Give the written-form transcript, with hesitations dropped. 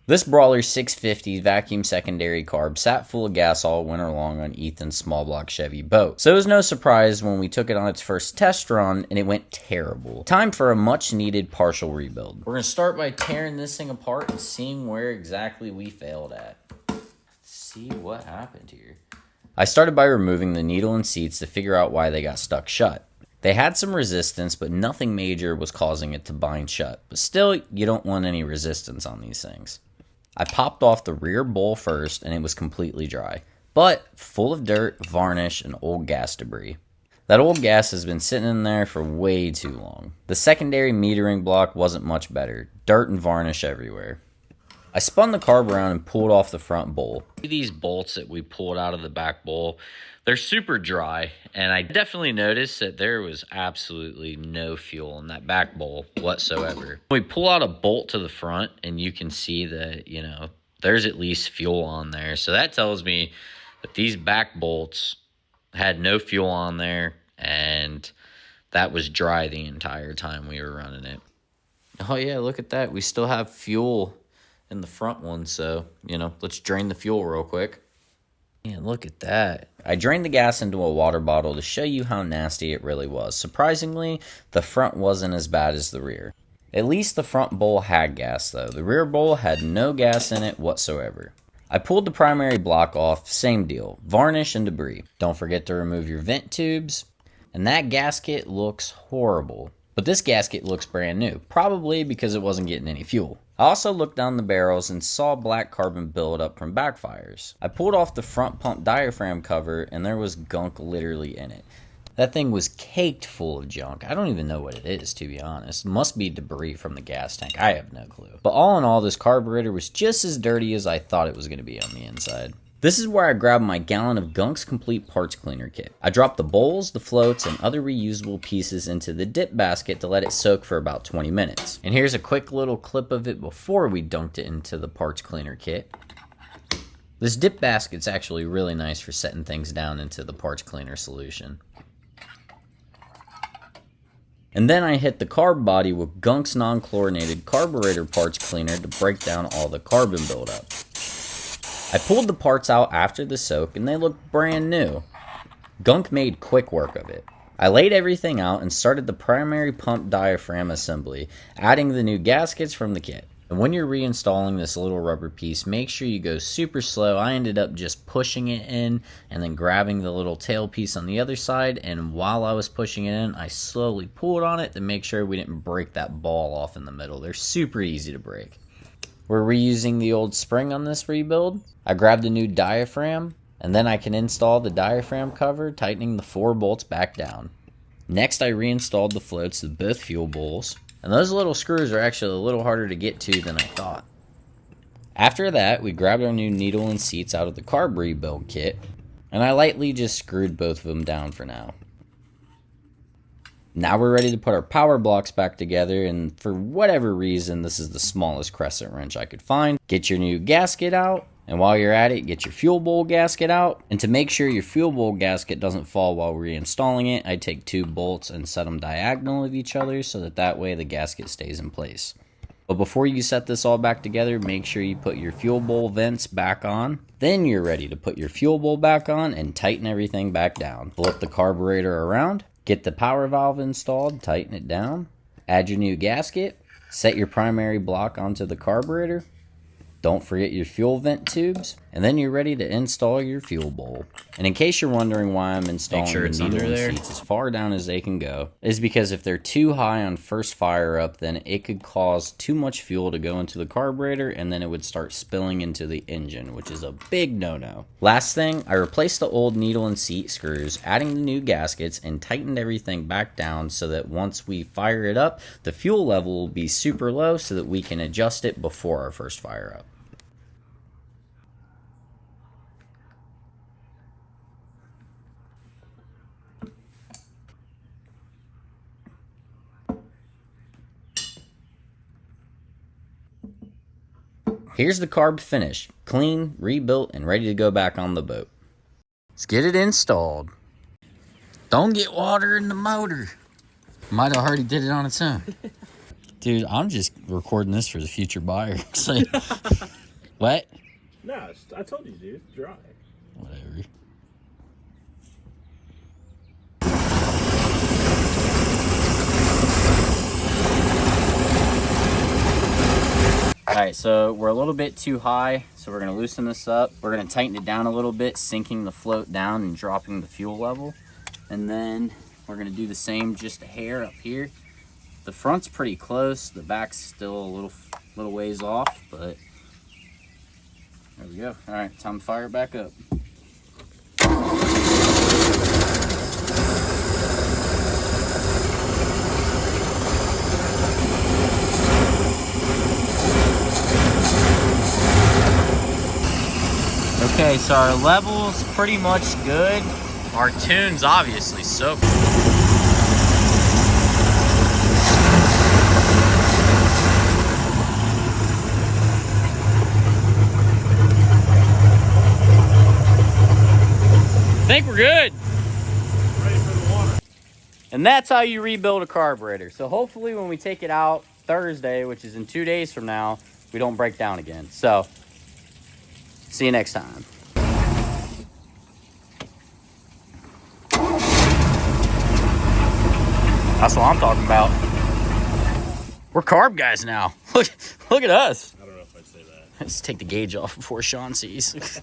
This Brawler 650 vacuum secondary carb sat full of gas all winter long on Ethan's small block Chevy boat. So it was no surprise when we took it on its first test run and it went terrible. Time for a much needed partial rebuild. We're going to start by tearing this thing apart and seeing where exactly we failed at. Let's see what happened here. I started by removing the needle and seats to figure out why they got stuck shut. They had some resistance, but nothing major was causing it to bind shut. But still, you don't want any resistance on these things. I popped off the rear bowl first and it was completely dry, but full of dirt, varnish, and old gas debris. That old gas has been sitting in there for way too long. The secondary metering block wasn't much better, dirt and varnish everywhere. I spun the carb around and pulled off the front bowl. These bolts that we pulled out of the back bowl, they're super dry, and I definitely noticed that there was absolutely no fuel in that back bowl whatsoever. We pull out a bolt to the front, and you can see that, there's at least fuel on there. So that tells me that these back bolts had no fuel on there, and that was dry the entire time we were running it. Oh yeah, look at that. We still have fuel in the front one, so, let's drain the fuel real quick. Man, look at that. I drained the gas into a water bottle to show you how nasty it really was. Surprisingly, the front wasn't as bad as the rear. At least the front bowl had gas, though. The rear bowl had no gas in it whatsoever. I pulled the primary block off, same deal. Varnish and debris. Don't forget to remove your vent tubes. And that gasket looks horrible. But this gasket looks brand new, probably because it wasn't getting any fuel. I also looked down the barrels and saw black carbon buildup from backfires. I pulled off the front pump diaphragm cover and there was gunk literally in it. That thing was caked full of junk. I don't even know what it is, to be honest. Must be debris from the gas tank. I have no clue. But all in all, this carburetor was just as dirty as I thought it was going to be on the inside. This is where I grabbed my gallon of Gunk's Complete Parts Cleaner Kit. I dropped the bowls, the floats, and other reusable pieces into the dip basket to let it soak for about 20 minutes. And here's a quick little clip of it before we dunked it into the parts cleaner kit. This dip basket's actually really nice for setting things down into the parts cleaner solution. And then I hit the carb body with Gunk's non-chlorinated carburetor parts cleaner to break down all the carbon buildup. I pulled the parts out after the soak and they looked brand new. Gunk made quick work of it. I laid everything out and started the primary pump diaphragm assembly, adding the new gaskets from the kit. And when you're reinstalling this little rubber piece, make sure you go super slow. I ended up just pushing it in and then grabbing the little tail piece on the other side, and while I was pushing it in, I slowly pulled on it to make sure we didn't break that ball off in the middle. They're super easy to break. We're reusing the old spring on this rebuild. I grabbed a new diaphragm, and then I can install the diaphragm cover, tightening the 4 bolts back down. Next, I reinstalled the floats to both fuel bowls, and those little screws are actually a little harder to get to than I thought. After that, we grabbed our new needle and seats out of the carb rebuild kit, and I lightly just screwed both of them down for now. Now we're ready to put our power blocks back together, and for whatever reason, this is the smallest crescent wrench I could find. Get your new gasket out, and while you're at it, get your fuel bowl gasket out. And to make sure your fuel bowl gasket doesn't fall while reinstalling it, I take 2 bolts and set them diagonal of each other so that way the gasket stays in place. But before you set this all back together, make sure you put your fuel bowl vents back on. Then you're ready to put your fuel bowl back on and tighten everything back down. Flip the carburetor around. Get the power valve installed, tighten it down, add your new gasket, set your primary block onto the carburetor, don't forget your fuel vent tubes, and then you're ready to install your fuel bowl. And in case you're wondering why I'm installing the needle and seats as far down as they can go, is because if they're too high on first fire up, then it could cause too much fuel to go into the carburetor, and then it would start spilling into the engine, which is a big no-no. Last thing, I replaced the old needle and seat screws, adding the new gaskets, and tightened everything back down so that once we fire it up, the fuel level will be super low so that we can adjust it before our first fire up. Here's the carb finished, clean, rebuilt, and ready to go back on the boat. Let's get it installed. Don't get water in the motor. Might have already did it on its own. Dude, I'm just recording this for the future buyer. Wet? No, I told you, dude. It's dry. Whatever. Alright, so we're a little bit too high, so we're going to loosen this up. We're going to tighten it down a little bit, sinking the float down and dropping the fuel level. And then we're going to do the same, just a hair up here. The front's pretty close, the back's still a little ways off, but there we go. Alright, time to fire it back up. Okay, so our level's pretty much good. Our tune's obviously soaked. I think we're good. Ready for the water. And that's how you rebuild a carburetor. So hopefully when we take it out Thursday, which is in 2 days from now, we don't break down again. So, see you next time. That's what I'm talking about. We're carb guys now. Look at us. I don't know if I'd say that. Let's take the gauge off before Sean sees.